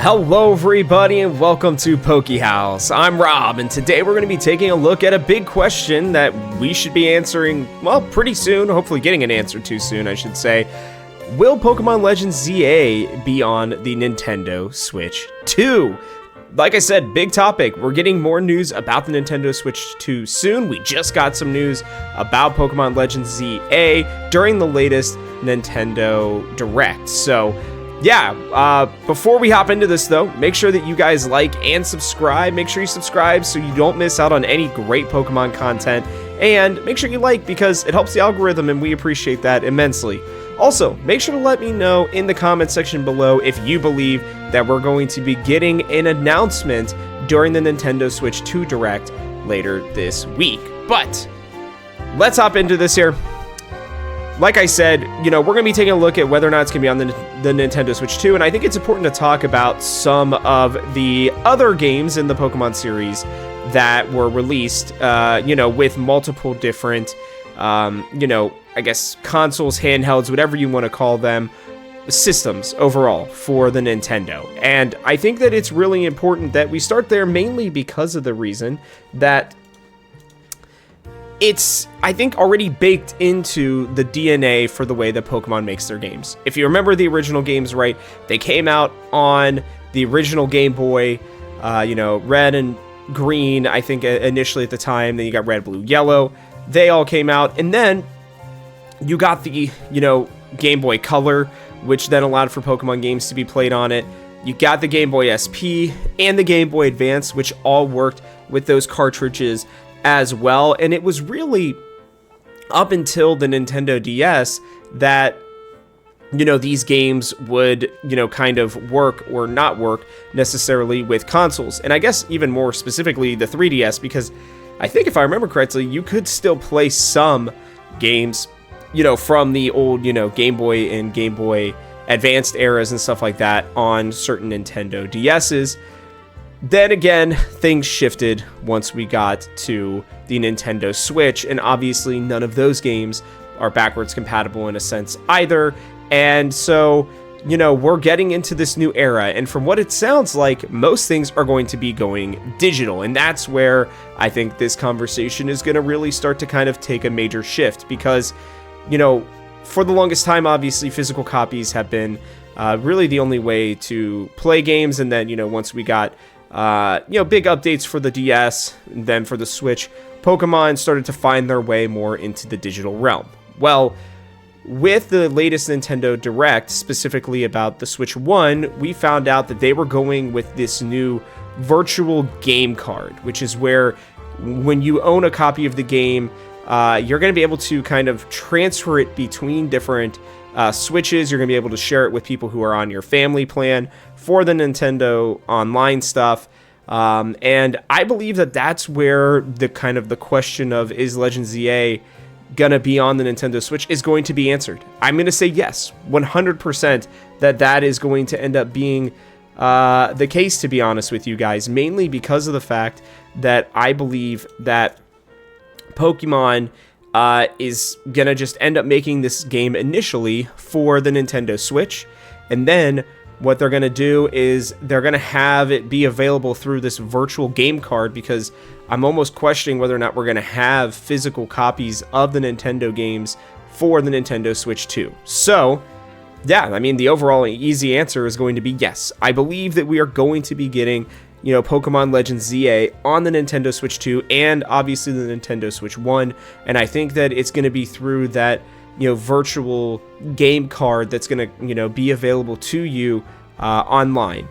Hello everybody and welcome to Haus. I'm Rob, and today we're going to be taking a look at a big question that we should be answering, well, pretty soon, hopefully getting an answer to soon, I should say. Will Pokemon Legends ZA be on the Nintendo Switch 2? Like I said, big topic. We're getting more news about the Nintendo Switch 2 soon. We just got some news about Pokemon Legends ZA during the latest Nintendo Direct. So, yeah, before we hop into this though, make sure that you guys like and subscribe. Make sure you subscribe so you don't miss out on any great Pokemon content. And make sure you like because it helps the algorithm and we appreciate that immensely. Also, make sure to let me know in the comment section below if you believe that we're going to be getting an announcement during the Nintendo Switch 2 Direct later this week. But let's hop into this here. Like I said, we're going to be taking a look at whether or not it's going to be on the Nintendo Switch 2, and I think it's important to talk about some of the other games in the Pokemon series that were released, with multiple different, I guess consoles, handhelds, whatever you want to call them, systems overall for the Nintendo. And I think that it's really important that we start there mainly because of the reason that it's, I think, already baked into the DNA for the way that Pokemon makes their games. If you remember the original games, right, they came out on the original Game Boy, red and green, I think, initially at the time. Then you got red, blue, yellow. They all came out. And then you got the, Game Boy Color, which then allowed for Pokemon games to be played on it. You got the Game Boy SP and the Game Boy Advance, which all worked with those cartridges as well. And it was really up until the Nintendo DS that these games would kind of work or not work necessarily with consoles. And I guess even more specifically the 3DS, because I think if I remember correctly, you could still play some games from the old Game Boy and Game Boy Advanced eras and stuff like that on certain Nintendo DS's. Then again, things shifted once we got to the Nintendo Switch, and obviously none of those games are backwards compatible in a sense either. And so, we're getting into this new era, and from what it sounds like, most things are going to be going digital, and that's where I think this conversation is going to really start to kind of take a major shift, because, for the longest time, obviously, physical copies have been really the only way to play games, and then, once we got big updates for the DS, and then for the Switch, Pokemon started to find their way more into the digital realm. Well, with the latest Nintendo Direct, specifically about the Switch 1, we found out that they were going with this new virtual game card, which is where when you own a copy of the game, you're going to be able to kind of transfer it between different Switches. You're going to be able to share it with people who are on your family plan for the Nintendo Online stuff. And I believe that that's where the kind of the question of is Legends ZA gonna be on the Nintendo Switch is going to be answered. I'm gonna say yes, 100% that is going to end up being the case, to be honest with you guys, mainly because of the fact that I believe that Pokemon is gonna just end up making this game initially for the Nintendo Switch, and then what they're gonna do is they're gonna have it be available through this virtual game card, because I'm almost questioning whether or not we're gonna have physical copies of the Nintendo games for the Nintendo Switch 2. So, yeah, I mean, the overall easy answer is going to be yes. I believe that we are going to be getting, Pokemon Legends ZA on the Nintendo Switch 2 and obviously the Nintendo Switch 1, and I think that it's going to be through that, virtual game card that's going to, be available to you online.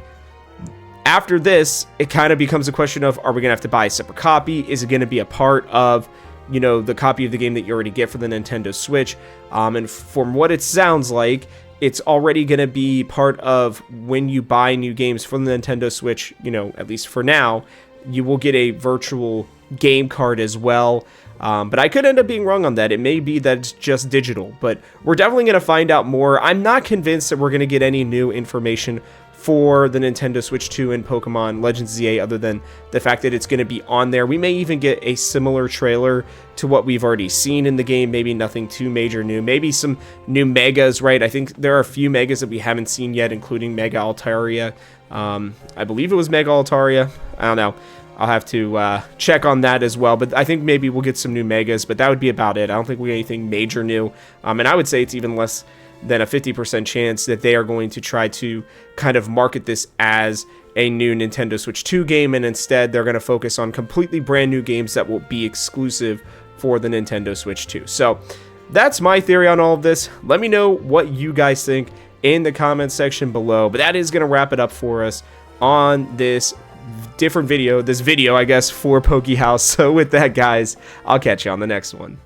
After this, it kind of becomes a question of, are we going to have to buy a separate copy? Is it going to be a part of, the copy of the game that you already get for the Nintendo Switch? And from what it sounds like, it's already going to be part of when you buy new games from the Nintendo Switch, at least for now, you will get a virtual game card as well. But I could end up being wrong on that. It may be that it's just digital, but we're definitely going to find out more. I'm not convinced that we're going to get any new information for the Nintendo Switch 2 and Pokemon Legends ZA, other than the fact that it's going to be on there. We may even get a similar trailer to what we've already seen in the game, maybe nothing too major new, maybe some new Megas, right? I think there are a few Megas that we haven't seen yet, including Mega Altaria. I believe it was Mega Altaria. I don't know. I'll have to check on that as well, but I think maybe we'll get some new Megas, but that would be about it. I don't think we get anything major new, and I would say it's even less than a 50% chance that they are going to try to kind of market this as a new Nintendo Switch 2 game, and instead they're going to focus on completely brand new games that will be exclusive for the Nintendo Switch 2. So that's my theory on all of this. Let me know what you guys think in the comments section below, but that is going to wrap it up for us on this video, I guess, for Poke House. So with that, guys, I'll catch you on the next one.